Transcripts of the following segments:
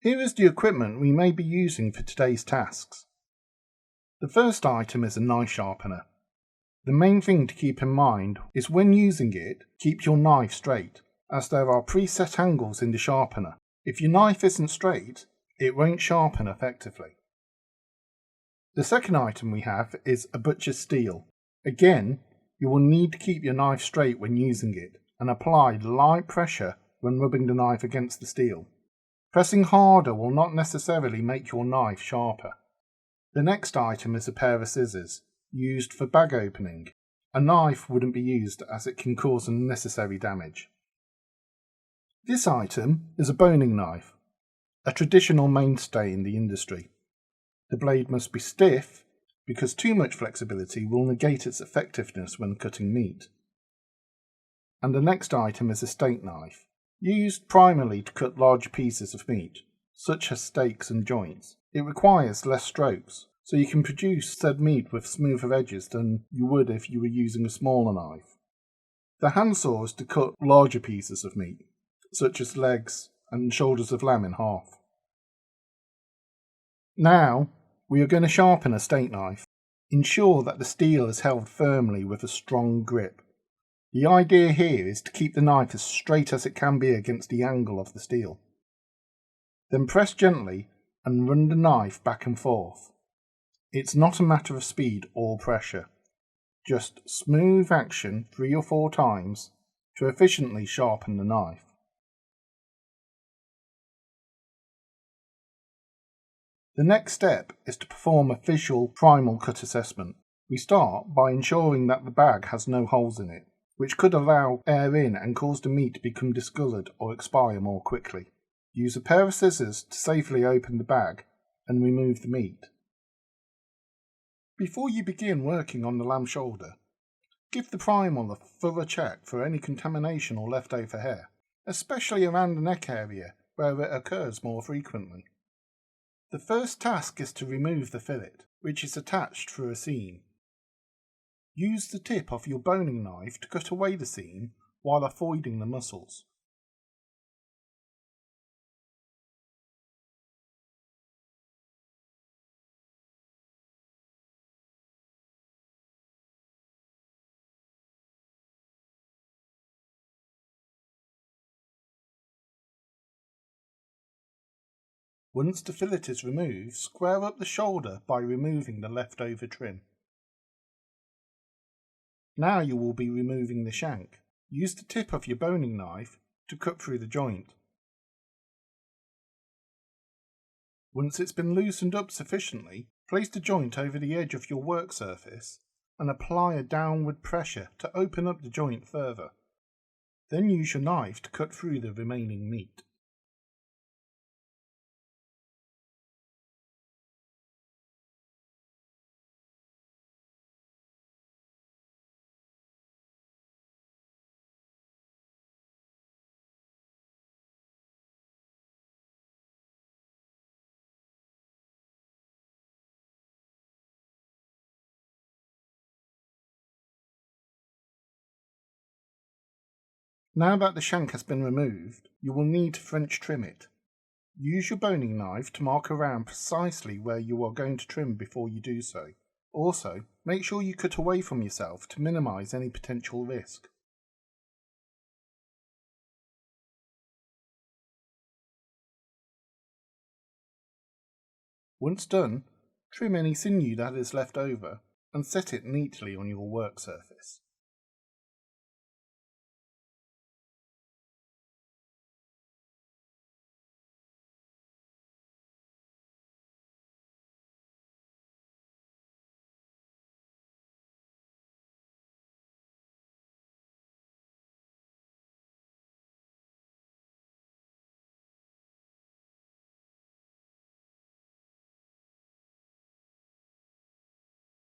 Here is the equipment we may be using for today's tasks. The first item is a knife sharpener. The main thing to keep in mind is when using it, keep your knife straight, as there are preset angles in the sharpener. If your knife isn't straight, it won't sharpen effectively. The second item we have is a butcher's steel. Again, you will need to keep your knife straight when using it and apply light pressure when rubbing the knife against the steel. Pressing harder will not necessarily make your knife sharper. The next item is a pair of scissors, used for bag opening. A knife wouldn't be used as it can cause unnecessary damage. This item is a boning knife, a traditional mainstay in the industry. The blade must be stiff because too much flexibility will negate its effectiveness when cutting meat. And the next item is a steak knife, used primarily to cut large pieces of meat, such as steaks and joints. It requires less strokes, so you can produce said meat with smoother edges than you would if you were using a smaller knife. The handsaw is to cut larger pieces of meat, such as legs and shoulders of lamb in half. Now, we are going to sharpen a steak knife. Ensure that the steel is held firmly with a strong grip. The idea here is to keep the knife as straight as it can be against the angle of the steel. Then press gently and run the knife back and forth. It's not a matter of speed or pressure. Just smooth action 3 or 4 times to efficiently sharpen the knife. The next step is to perform a visual primal cut assessment. We start by ensuring that the bag has no holes in it, which could allow air in and cause the meat to become discoloured or expire more quickly. Use a pair of scissors to safely open the bag and remove the meat. Before you begin working on the lamb shoulder, give the primal a thorough check for any contamination or leftover hair, especially around the neck area where it occurs more frequently. The first task is to remove the fillet, which is attached through a seam. Use the tip of your boning knife to cut away the seam while avoiding the muscles. Once the fillet is removed, square up the shoulder by removing the leftover trim. Now you will be removing the shank. Use the tip of your boning knife to cut through the joint. Once it's been loosened up sufficiently, place the joint over the edge of your work surface and apply a downward pressure to open up the joint further. Then use your knife to cut through the remaining meat. Now that the shank has been removed, you will need to French trim it. Use your boning knife to mark around precisely where you are going to trim before you do so. Also, make sure you cut away from yourself to minimise any potential risk. Once done, trim any sinew that is left over and set it neatly on your work surface.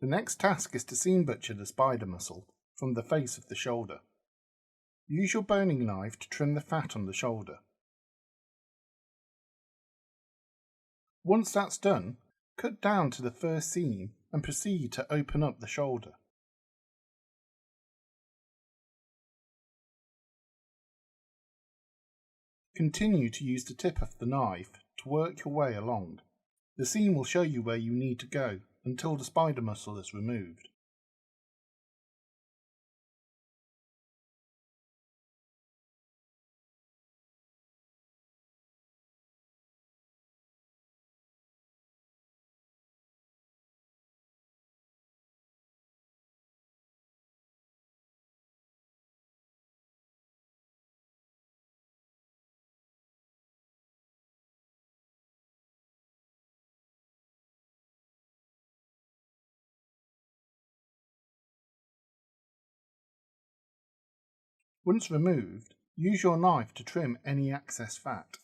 The next task is to seam butcher the spider muscle from the face of the shoulder. Use your boning knife to trim the fat on the shoulder. Once that's done, cut down to the first seam and proceed to open up the shoulder. Continue to use the tip of the knife to work your way along. The seam will show you where you need to go until the spider muscle is removed. Once removed, use your knife to trim any excess fat.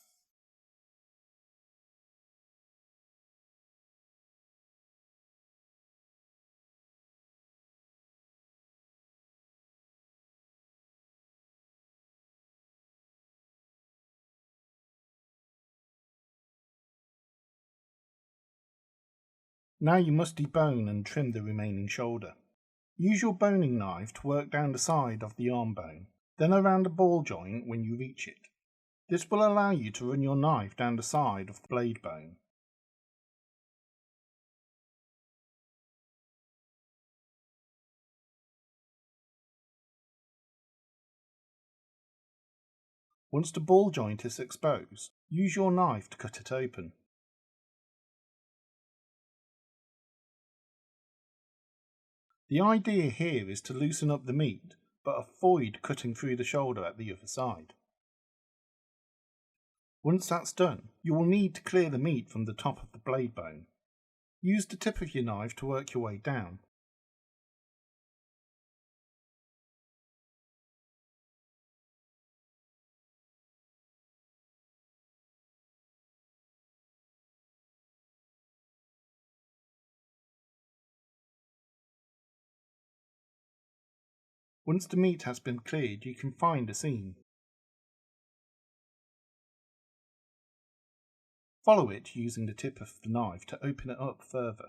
Now you must debone and trim the remaining shoulder. Use your boning knife to work down the side of the arm bone, then around the ball joint when you reach it. This will allow you to run your knife down the side of the blade bone. Once the ball joint is exposed, use your knife to cut it open. The idea here is to loosen up the meat, but avoid cutting through the shoulder at the other side. Once that's done, you will need to clear the meat from the top of the blade bone. Use the tip of your knife to work your way down. Once the meat has been cleared, you can find a seam. Follow it using the tip of the knife to open it up further.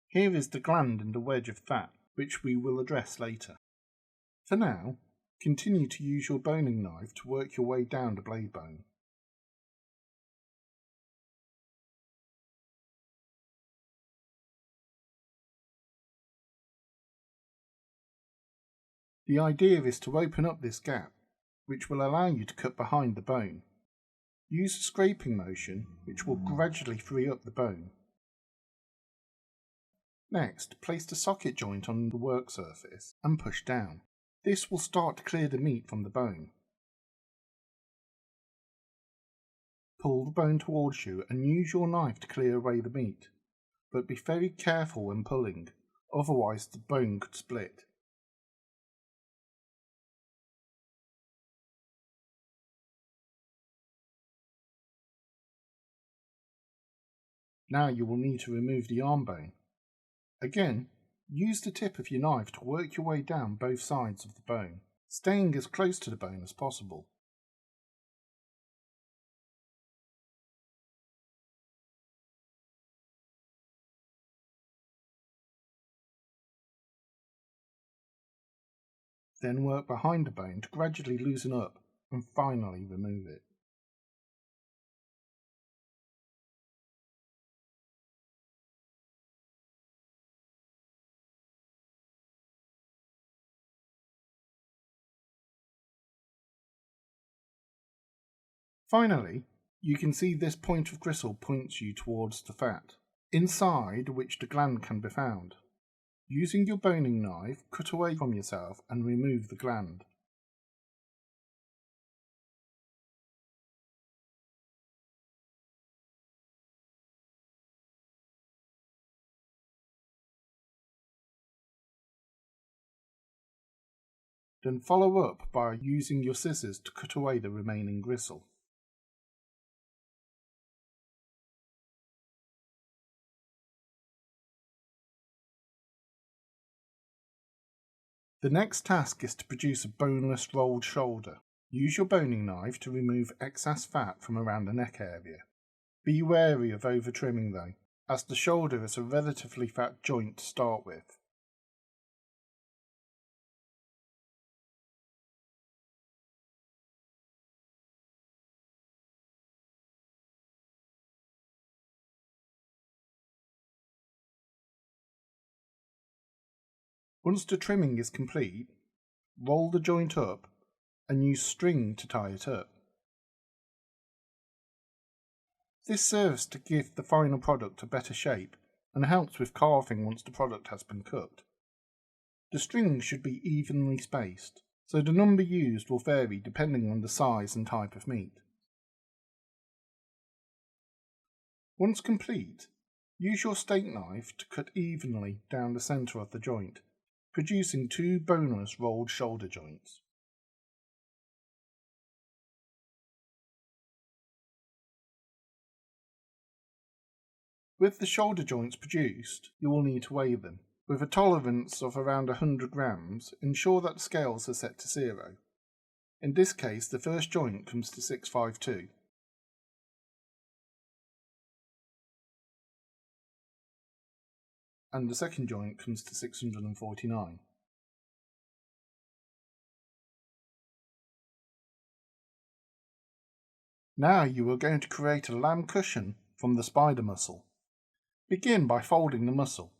Here is the gland and the wedge of fat, which we will address later. For now, continue to use your boning knife to work your way down the blade bone. The idea is to open up this gap, which will allow you to cut behind the bone. Use a scraping motion, which will gradually free up the bone. Next, place the socket joint on the work surface and push down. This will start to clear the meat from the bone. Pull the bone towards you and use your knife to clear away the meat, but be very careful when pulling, otherwise the bone could split. Now you will need to remove the arm bone. Again, use the tip of your knife to work your way down both sides of the bone, staying as close to the bone as possible. Then work behind the bone to gradually loosen up and finally remove it. Finally, you can see this point of gristle points you towards the fat, inside which the gland can be found. Using your boning knife, cut away from yourself and remove the gland. Then follow up by using your scissors to cut away the remaining gristle. The next task is to produce a boneless rolled shoulder. Use your boning knife to remove excess fat from around the neck area. Be wary of over trimming though, as the shoulder is a relatively fat joint to start with. Once the trimming is complete, roll the joint up and use string to tie it up. This serves to give the final product a better shape and helps with carving once the product has been cooked. The strings should be evenly spaced, so the number used will vary depending on the size and type of meat. Once complete, use your steak knife to cut evenly down the centre of the joint, producing 2 boneless rolled shoulder joints. With the shoulder joints produced, you will need to weigh them. With a tolerance of around 100 grams, ensure that the scales are set to 0. In this case, the first joint comes to 652. And the second joint comes to 649. Now you are going to create a lamb cushion from the spider muscle. Begin by folding the muscle.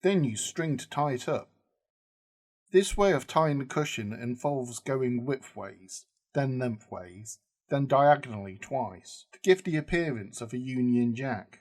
Then use string to tie it up. This way of tying the cushion involves going widthways, then lengthways, then diagonally twice, to give the appearance of a Union Jack.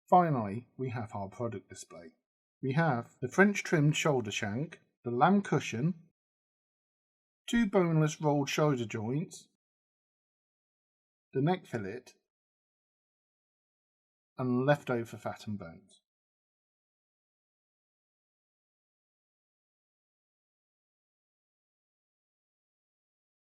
Finally, we have our product display. We have the French trimmed shoulder shank, the lamb cushion, 2 boneless rolled shoulder joints, the neck fillet, and leftover fat and bones.